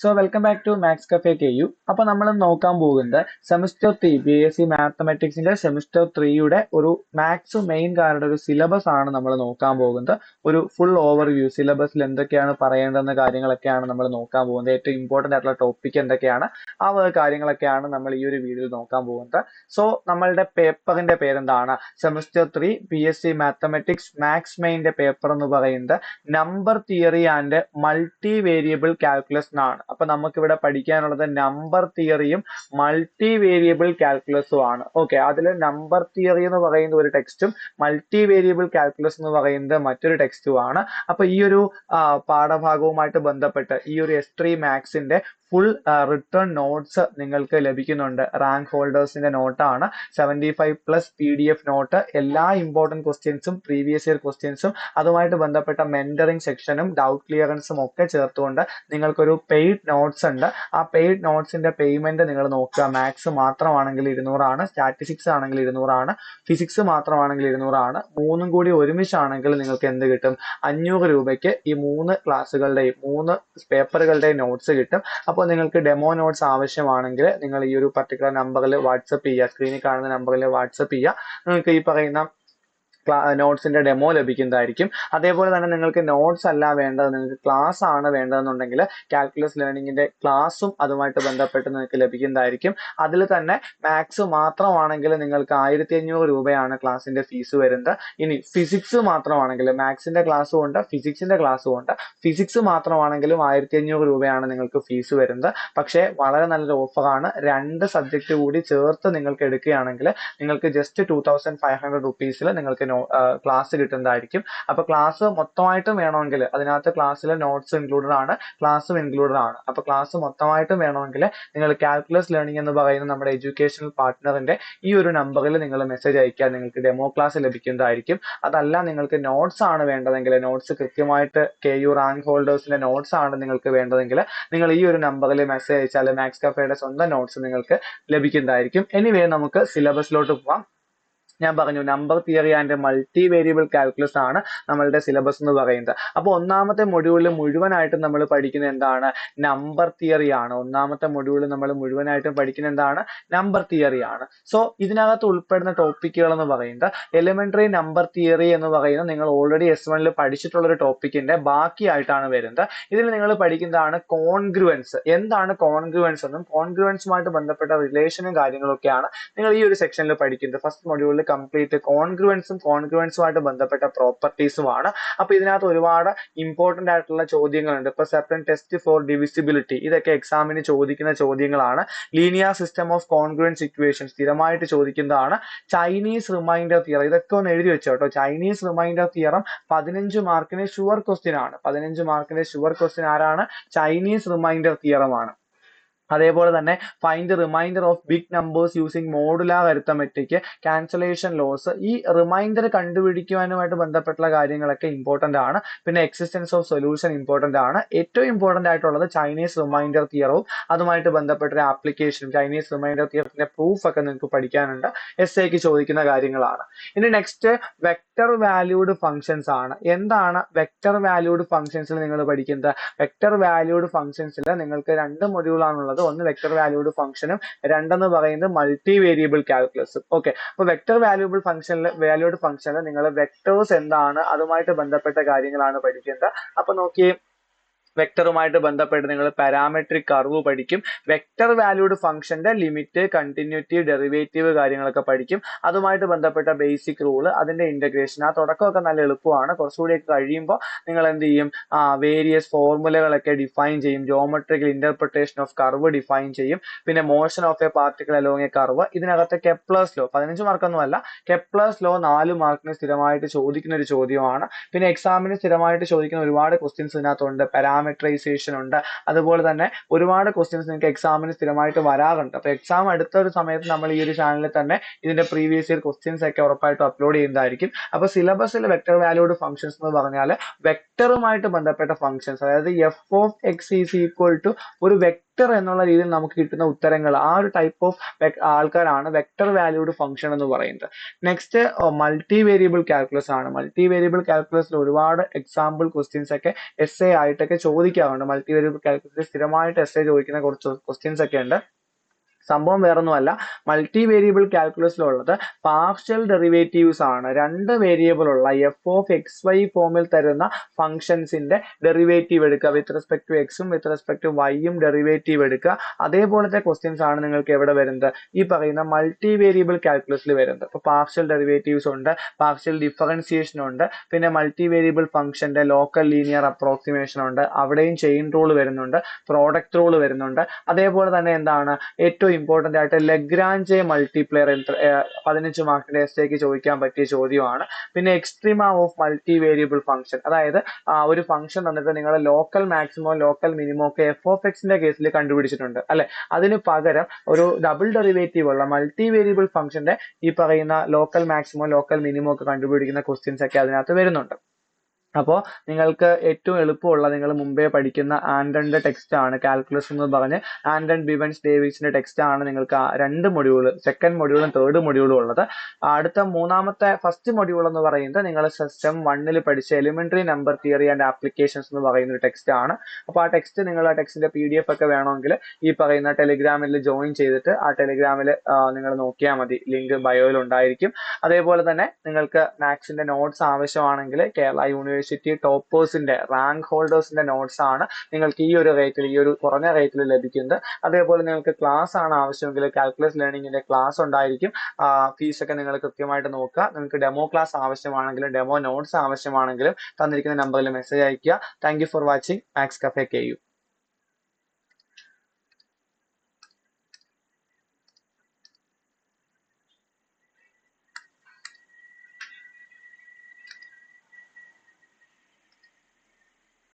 So welcome back to maths cafe KU. അപ്പോൾ നമ്മൾ നോക്കാൻ പോകുന്നത് സെമിസ്റ്റർ 3 BSc മാത്തമാറ്റിക്സിന്റെ സെമിസ്റ്റർ 3യുടെ ഒരു മാത്സ് മെയിൻ കാരുടെ ഒരു സിലബസ് ആണ് നമ്മൾ നോക്കാൻ പോകുന്നത്. ഒരു ഫുൾ ഓവർവ്യൂ സിലബസിൽ എന്തൊക്കെയാണ് പറയേണ്ടുന്ന കാര്യങ്ങളൊക്കെയാണ് നമ്മൾ നോക്കാൻ പോകുന്നത്. ഏറ്റവും ഇമ്പോർട്ടന്റ് ആയിട്ടുള്ള ടോപ്പിക് എന്തൊക്കെയാണ്, ആ കാര്യങ്ങളൊക്കെയാണ് നമ്മൾ ഈ ഒരു വീഡിയോയിൽ നോക്കാൻ പോകുന്നത്. സോ നമ്മളുടെ പേപ്പറിന്റെ പേരെന്താണ്? സെമിസ്റ്റർ 3 BSc മാത്തമാറ്റിക്സ് മാത്സ് മെയിന്റെ പേപ്പർ എന്ന് പറയുന്നത് number theory and multi variable calculus എന്നാണ്. അപ്പൊ നമുക്ക് ഇവിടെ പഠിക്കാനുള്ളത് നമ്പർ തിയറിയും മൾട്ടി വേരിയബിൾ കാൽക്കുലസും ആണ്. ഓക്കെ, അതിൽ നമ്പർ തിയറി എന്ന് പറയുന്ന ഒരു ടെക്സ്റ്റും മൾട്ടി വേരിയബിൾ കാൽക്കുലസ് എന്ന് പറയുന്നത് മറ്റൊരു ടെക്സ്റ്റും ആണ്. അപ്പൊ ഈ ഒരു പാഠഭാഗവുമായിട്ട് ബന്ധപ്പെട്ട് ഈ ഒരു S3 മാത്സിന്റെ ഫുൾ റിട്ടേൺ നോട്ട്സ് നിങ്ങൾക്ക് ലഭിക്കുന്നുണ്ട്. റാങ്ക് ഹോൾഡേഴ്സിന്റെ നോട്ടാണ്. 75+ PDF നോട്ട്, എല്ലാ ഇമ്പോർട്ടന്റ് ക്വസ്റ്റ്യൻസും പ്രീവിയസ് ഇയർ ക്വസ്റ്റ്യൻസും അതുമായിട്ട് ബന്ധപ്പെട്ട മെന്ററിംഗ് സെക്ഷനും ഡൗട്ട് ക്ലിയറൻസും ഒക്കെ ചേർത്തുകൊണ്ട് നിങ്ങൾക്കൊരു പെയ്ഡ് നോട്ട്സ് ഉണ്ട്. ആ പെയ്ഡ് നോട്ട്സിന്റെ പേയ്മെന്റ് നിങ്ങൾ നോക്കുക. മാത്സ് മാത്രമാണെങ്കിൽ 200 ആണ്, സ്റ്റാറ്റിസ്റ്റിക്സ് ആണെങ്കിൽ 200 ആണ്, ഫിസിക്സ് മാത്രമാണെങ്കിൽ 200 ആണ്. മൂന്നും കൂടി ഒരുമിച്ചാണെങ്കിൽ നിങ്ങൾക്ക് എന്ത് കിട്ടും? 500 രൂപയ്ക്ക് ഈ 3 ക്ലാസ്സുകളുടെയും 3 പേപ്പറുകളുടെയും നോട്ട്സ് കിട്ടും. അപ്പോൾ നിങ്ങൾക്ക് ഡെമോ നോട്ട്സ് ആവശ്യമാണെങ്കിൽ നിങ്ങൾ ഈ ഒരു പർട്ടിക്കുലർ നമ്പറിൽ വാട്സപ്പ് ചെയ്യുക. സ്ക്രീനിൽ കാണുന്ന നമ്പറിൽ വാട്സപ്പ് ചെയ്യുക. നിങ്ങൾക്ക് ഈ പറയുന്ന നോട്ട്സിന്റെ ഡെമോ ലഭിക്കുന്നതായിരിക്കും. അതേപോലെ തന്നെ നിങ്ങൾക്ക് നോട്ട്സ് അല്ല വേണ്ടത്, നിങ്ങൾക്ക് ക്ലാസ് ആണ് വേണ്ടതെന്നുണ്ടെങ്കിൽ കാൽക്കുലസ് ലേണിംഗിന്റെ ക്ലാസ്സും അതുമായിട്ട് ബന്ധപ്പെട്ട് നിങ്ങൾക്ക് ലഭിക്കുന്നതായിരിക്കും. അതിൽ തന്നെ മാത്സ് മാത്രമാണെങ്കിൽ നിങ്ങൾക്ക് 1500 രൂപയാണ് ക്ലാസിന്റെ ഫീസ് വരുന്നത്. ഇനി ഫിസിക്സ് മാത്രമാണെങ്കിൽ മാത്സിന്റെ ക്ലാസ്സും ഉണ്ട്, ഫിസിക്സിന്റെ ക്ലാസ്സും ഉണ്ട്. ഫിസിക്സ് മാത്രമാണെങ്കിലും 1500 രൂപയാണ് നിങ്ങൾക്ക് ഫീസ് വരുന്നത്. പക്ഷേ വളരെ നല്ലൊരു ഓഫറാണ്. 2 സബ്ജക്ട് കൂടി ചേർത്ത് നിങ്ങൾക്ക് എടുക്കുകയാണെങ്കിൽ നിങ്ങൾക്ക് ജസ്റ്റ് 2500 റുപ്പീസിൽ നിങ്ങൾക്ക് ക്ലാസ് കിട്ടുന്നതായിരിക്കും. അപ്പൊ ക്ലാസ് മൊത്തമായിട്ടും വേണമെങ്കിൽ അതിനകത്ത് ക്ലാസ്സിലെ നോട്ട്സ് ഇൻക്ലൂഡഡ് ആണ്, ക്ലാസ്സും ഇൻക്ലൂഡഡ് ആണ്. അപ്പൊ ക്ലാസ് മൊത്തമായിട്ടും വേണമെങ്കിൽ നിങ്ങൾ കാൽക്കുലസ് ലേണിംഗ് എന്ന് പറയുന്ന നമ്മുടെ എഡ്യൂക്കേഷണൽ പാർട്ട്ണറിന്റെ ഈ ഒരു നമ്പറിൽ നിങ്ങൾ മെസ്സേജ് അയക്കുക. നിങ്ങൾക്ക് ഡെമോ ക്ലാസ് ലഭിക്കുന്നതായിരിക്കും. അതല്ല നിങ്ങൾക്ക് നോട്ട്സ് ആണ് വേണ്ടതെങ്കിൽ, നോട്ട്സ് കൃത്യമായിട്ട് KU റാങ്ക് ഹോൾഡേഴ്സിന്റെ നോട്ട്സ് ആണ് നിങ്ങൾക്ക് വേണ്ടതെങ്കിൽ നിങ്ങൾ ഈ ഒരു നമ്പറിൽ മെസ്സേജ് അയച്ചാൽ മാത്സ് കഫേയുടെ സ്വന്തം നോട്ട്സ് നിങ്ങൾക്ക് ലഭിക്കുന്നതായിരിക്കും. എനിവേ നമുക്ക് സിലബസിലോട്ട് പോവാം. ഞാൻ പറഞ്ഞു number theory and multi variable calculus ആണ് നമ്മളുടെ സിലബസ് എന്ന് പറയുന്നത്. അപ്പൊ ഒന്നാമത്തെ മൊഡ്യൂളിൽ മുഴുവനായിട്ടും നമ്മൾ പഠിക്കുന്ന എന്താണ്? നമ്പർ തിയറി ആണ്. ഒന്നാമത്തെ മൊഡ്യൂളിൽ നമ്മൾ മുഴുവനായിട്ടും പഠിക്കുന്ന എന്താണ്? നമ്പർ തിയറി ആണ്. സോ ഇതിനകത്ത് ഉൾപ്പെടുന്ന ടോപ്പിക്കുകൾ എന്ന് പറയുന്നത് എലിമെന്ററി നമ്പർ തിയറി എന്ന് പറയുന്നത് നിങ്ങൾ ഓൾറെഡി S1 പഠിച്ചിട്ടുള്ള ഒരു ടോപ്പിക്കിന്റെ ബാക്കിയായിട്ടാണ് വരുന്നത്. ഇതിൽ നിങ്ങൾ പഠിക്കുന്നതാണ് കോൺഗ്രുവൻസ്. എന്താണ് കോൺഗ്രുവൻസ് എന്നും കോൺഗ്രുവൻസുമായിട്ട് ബന്ധപ്പെട്ട റിലേഷനും കാര്യങ്ങളൊക്കെയാണ് നിങ്ങൾ ഈ ഒരു സെക്ഷനിൽ പഠിക്കുന്നത്. ഫസ്റ്റ് മൊഡ്യൂളിൽ കംപ്ലീറ്റ് കോൺഗ്രുവൻസുമായിട്ട് ബന്ധപ്പെട്ട പ്രോപ്പർട്ടീസുമാണ്. അപ്പൊ ഇതിനകത്ത് ഒരുപാട് ഇമ്പോർട്ടന്റ് ആയിട്ടുള്ള ചോദ്യങ്ങളുണ്ട്. ഇപ്പൊ സെർട്ടൻ ടെസ്റ്റ് ഫോർ ഡിവിസിബിലിറ്റി, ഇതൊക്കെ എക്സാമിന് ചോദിക്കുന്ന ചോദ്യങ്ങളാണ്. Linear system of congruence equation സ്ഥിരമായിട്ട് ചോദിക്കുന്നതാണ്. ചൈനീസ് റിമൈൻഡർ തിയറം, ഇതൊക്കെ ഒന്ന് എഴുതി വെച്ചോ കേട്ടോ. ചൈനീസ് റിമൈൻഡർ തിയറം 15 മാർക്കിന് ഷുവർ ക്വസ്റ്റ്യൻ ആണ്. 15 മാർക്കിന്റെ ഷുവർ ക്വസ്റ്റ്യൻ ആരാണ്? ചൈനീസ് റിമൈൻഡർ തിയറം ആണ്. അതേപോലെ തന്നെ find remainder of big numbers using modular arithmetic, cancellation laws. ഈ റിമൈൻഡർ കണ്ടുപിടിക്കുവാനുമായിട്ട് ബന്ധപ്പെട്ടുള്ള കാര്യങ്ങളൊക്കെ ഇമ്പോർട്ടന്റ് ആണ്. പിന്നെ എക്സിസ്റ്റൻസ് ഓഫ് സൊല്യൂഷൻ ഇമ്പോർട്ടന്റ് ആണ്. ഏറ്റവും ഇമ്പോർട്ടന്റ് ആയിട്ടുള്ളത് ചൈനീസ് റിമൈൻഡർ തിയറവും അതുമായിട്ട് ബന്ധപ്പെട്ട ഒരു ആപ്ലിക്കേഷനും. ചൈനീസ് റിമൈൻഡർ തിയറത്തിന്റെ പ്രൂഫ് ഒക്കെ നിങ്ങൾക്ക് പഠിക്കാനുണ്ട്. SAക്ക് ചോദിക്കുന്ന കാര്യങ്ങളാണ്. ഇനി നെക്സ്റ്റ് വെക്ടർ വാല്യൂഡ് ഫംഗ്ഷൻസ് ആണ്. എന്താണ് വെക്ടർ വാല്യൂഡ് ഫംഗ്ഷൻസിൽ നിങ്ങൾ പഠിക്കുന്നത്? വെക്ടർ വാല്യൂഡ് ഫംഗ്ഷൻസിൽ നിങ്ങൾക്ക് 2 മൊഡ്യൂളാണുള്ളത്. ഒന്ന് വെക്ടർ വാല്യൂഡ് ഫംഗ്ഷനും, രണ്ടെന്ന് പറയുന്നത് മൾട്ടി വേരിയബിൾ കാൽക്കുലസും. ഓക്കെ, അപ്പൊ വെക്ടർ വാല്യൂഡ് ഫംഗ്ഷനിൽ നിങ്ങൾ വെക്ടേഴ്സ് എന്താണ് അതുമായിട്ട് ബന്ധപ്പെട്ട കാര്യങ്ങളാണ് പഠിക്കുന്നത്. അപ്പൊ നോക്കിയേ, വെക്ടറുമായിട്ട് ബന്ധപ്പെട്ട് നിങ്ങൾ പാരാമെട്രിക് കർവ് പഠിക്കും. വെക്ടർ വാല്യൂഡ് ഫംഗ്ഷന്റെ ലിമിറ്റ്, കണ്ടിന്യൂറ്റി, ഡെറിവേറ്റീവ് കാര്യങ്ങളൊക്കെ പഠിക്കും. അതുമായിട്ട് ബന്ധപ്പെട്ട ബേസിക് റൂള്, അതിന്റെ ഇന്റഗ്രേഷൻ. ആ തുടക്കമൊക്കെ നല്ല എളുപ്പമാണ്. കുറച്ചുകൂടിയൊക്കെ കഴിയുമ്പോൾ നിങ്ങൾ എന്ത് ചെയ്യും? വേരിയസ് ഫോർമുലകളൊക്കെ ഡിഫൈൻ ചെയ്യും. Geometrical interpretation of curve define ചെയ്യും. പിന്നെ motion of A particle along A curve. ഇതിനകത്ത് കെപ്ലേഴ്സ് ലോ 15 മാർക്കൊന്നും അല്ല, കെപ്ലേഴ്സ് ലോ 4 മാർക്കിന് സ്ഥിരമായിട്ട് ചോദിക്കുന്ന ഒരു ചോദ്യമാണ്. പിന്നെ എക്സാമിന് സ്ഥിരമായിട്ട് ചോദിക്കുന്ന ഒരുപാട് ക്വസ്റ്റ്യൻസ് ഇതിനകത്തുണ്ട്. പാരാമെട്രൈസേഷൻ ഉണ്ട്. അതുപോലെ തന്നെ ഒരുപാട് ക്വസ്റ്റ്യൻസ് നിങ്ങൾക്ക് എക്സാമിന് സ്ഥിരമായിട്ട് വരാറുണ്ട്. അപ്പൊ എക്സാം അടുത്ത ഒരു സമയത്ത് നമ്മൾ ഈ ഒരു ചാനലിൽ തന്നെ ഇതിന്റെ പ്രീവിയസ് ഇയർ ക്വസ്റ്റ്യൻസ് ഒക്കെ ഉറപ്പായിട്ടും അപ്ലോഡ് ചെയ്യുന്നതായിരിക്കും. അപ്പൊ സിലബസിൽ വെക്ടർ വാല്യൂഡ് ഫംഗ്ഷൻസ് എന്ന് പറഞ്ഞാൽ വെക്ടറുമായിട്ട് ബന്ധപ്പെട്ട ഫംഗ്ഷൻസ്, അതായത് f(x) ഒരു വെക്ടർ എന്നുള്ള രീതിയിൽ നമുക്ക് കിട്ടുന്ന ഉത്തരങ്ങൾ, ആ ഒരു ടൈപ്പ് ഓഫ് ആൾക്കാരാണ് വെക്ടർ വാല്യൂഡ് ഫംഗ്ഷൻ എന്ന് പറയുന്നത്. നെക്സ്റ്റ് മൾട്ടി വേരിയബിൾ കാൽക്കുലസ് ആണ്. മൾട്ടി വേരിയബിൾ കാൽക്കുലസിൽ ഒരുപാട് എക്സാമ്പിൾ ക്വസ്റ്റ്യൻസ് ഒക്കെ എസ് എ ആയിട്ടൊക്കെ ചോദിക്കാറുണ്ട്. മൾട്ടി വേരിയബിൾ കാൽക്കുലസിൽ സ്ഥിരമായിട്ട് എസ് എ ചോദിക്കുന്ന കുറച്ച് ക്വസ്റ്റ്യൻസ് ഒക്കെ ഉണ്ട്. സംഭവം വേറൊന്നുമല്ല, മൾട്ടി വേരിയബിൾ കാൽക്കുലസിലുള്ളത് പാർഷ്യൽ ഡെറിവേറ്റീവ്സ് ആണ്. രണ്ട് വേരിയബിൾ ഉള്ള എഫ് ഓഫ് എക്സ് വൈ ഫോമിൽ തരുന്ന ഫംഗ്ഷൻസിന്റെ ഡെറിവേറ്റീവ് എടുക്കുക. വിത്ത് റെസ്പെക്ട് ടു എക്സും വിത്ത് റെസ്പെക്ട് ടു വൈയും ഡെറിവേറ്റീവ് എടുക്കുക. അതേപോലത്തെ ക്വസ്റ്റ്യൻസ് ആണ് നിങ്ങൾക്ക് എവിടെ വരുന്നത്, ഈ പറയുന്ന മൾട്ടി വേരിയബിൾ കാൽക്കുലസിൽ വരുന്നത്. ഇപ്പൊ പാർഷ്യൽ ഡെറിവേറ്റീവ്സ് ഉണ്ട്, പാർഷ്യൽ ഡിഫറൻസിയേഷൻ ഉണ്ട്, പിന്നെ മൾട്ടി വേരിയബിൾ ഫംഗ്ഷന്റെ ലോക്കൽ ലീനിയർ അപ്രോക്സിമേഷൻ ഉണ്ട്, അവിടെയും ചെയിൻ റൂൾ വരുന്നുണ്ട്, പ്രോഡക്റ്റ് റൂൾ വരുന്നുണ്ട്. അതേപോലെ തന്നെ എന്താണ് ഏറ്റവും ഇമ്പോർട്ടന്റ് ആയിട്ട് ലഗ്രാഞ്ചെ മൾട്ടിപ്ലയർ 15 മാർക്കിന്റെ എസ്സേക്ക് ചോദിക്കാൻ പറ്റിയ ചോദ്യമാണ്. പിന്നെ extrema of multi variable function, അതായത് ഒരു ഫംഗ്ഷൻ തന്നിട്ട് നിങ്ങൾ ലോക്കൽ മാക്സിമോ ലോക്കൽ മിനിമോ ഒക്കെ എഫ് ഓഫ് എക്സിന്റെ കേസിൽ കണ്ടുപിടിച്ചിട്ടുണ്ട് അല്ലെ. അതിന് പകരം ഒരു ഡബിൾ ഡെറിവേറ്റീവ് ഉള്ള മൾട്ടി വേരിയബിൾ ഫംഗ്ഷന്റെ ഈ പറയുന്ന ലോക്കൽ മാക്സിമോ ലോക്കൽ മിനിമോ ഒക്കെ കണ്ടുപിടിക്കുന്ന ക്വസ്റ്റ്യൻസ് ഒക്കെ അതിനകത്ത് വരുന്നുണ്ട്. അപ്പോൾ നിങ്ങൾക്ക് ഏറ്റവും എളുപ്പമുള്ള, നിങ്ങൾ മുമ്പേ പഠിക്കുന്ന ആൻഡന്റെ ടെക്സ്റ്റ് ആണ് കാൽക്കുലസ് എന്ന് പറഞ്ഞ് ആൻഡൻ ബിവൻസ് ഡേവിസിന്റെ ടെക്സ്റ്റ് ആണ് നിങ്ങൾക്ക് രണ്ട് മൊഡ്യൂൾ, സെക്കൻഡ് മൊഡ്യൂളും തേർഡ് മൊഡ്യൂളും ഉള്ളത്. അടുത്ത ഫസ്റ്റ് മൊഡ്യൂൾ എന്ന് പറയുന്നത് നിങ്ങൾ സിസ്റ്റം 1 പഠിച്ച elementary number theory and applications എന്ന് പറയുന്ന ഒരു ടെക്സ്റ്റ് ആണ്. അപ്പോൾ ആ ടെക്സ്റ്റിന്റെ PDF ഒക്കെ വേണമെങ്കിൽ ഈ പറയുന്ന ടെലിഗ്രാമിൽ ജോയിൻ ചെയ്തിട്ട് ആ ടെലിഗ്രാമിൽ നിങ്ങൾ നോക്കിയാൽ മതി, ലിങ്ക് ബയോയിൽ ഉണ്ടായിരിക്കും. അതേപോലെ തന്നെ നിങ്ങൾക്ക് മാത്സിന്റെ നോട്ട്സ് ആവശ്യമാണെങ്കിൽ കേരള യൂണിവേഴ്സിറ്റി ടോപ്പേഴ്സിന്റെ റാങ്ക് ഹോൾഡേഴ്സിന്റെ നോട്ട്സ് ആണ് നിങ്ങൾക്ക് ഈ ഒരു കുറഞ്ഞ റേറ്റിൽ ലഭിക്കുന്നത്. അതേപോലെ നിങ്ങൾക്ക് ക്ലാസ് ആണ് ആവശ്യമെങ്കിൽ കാൽക്കുലസ് ലേണിംഗിന്റെ ക്ലാസ് ഉണ്ടായിരിക്കും. ഫീസ് ഒക്കെ നിങ്ങൾ കൃത്യമായിട്ട് നോക്കുക. നിങ്ങൾക്ക് ഡെമോ ക്ലാസ് ആവശ്യമാണെങ്കിലും ഡെമോ നോട്ട്സ് ആവശ്യമാണെങ്കിലും തന്നിരിക്കുന്ന നമ്പറിൽ മെസ്സേജ് അയക്കുക. Thank you for watching maths cafe KU.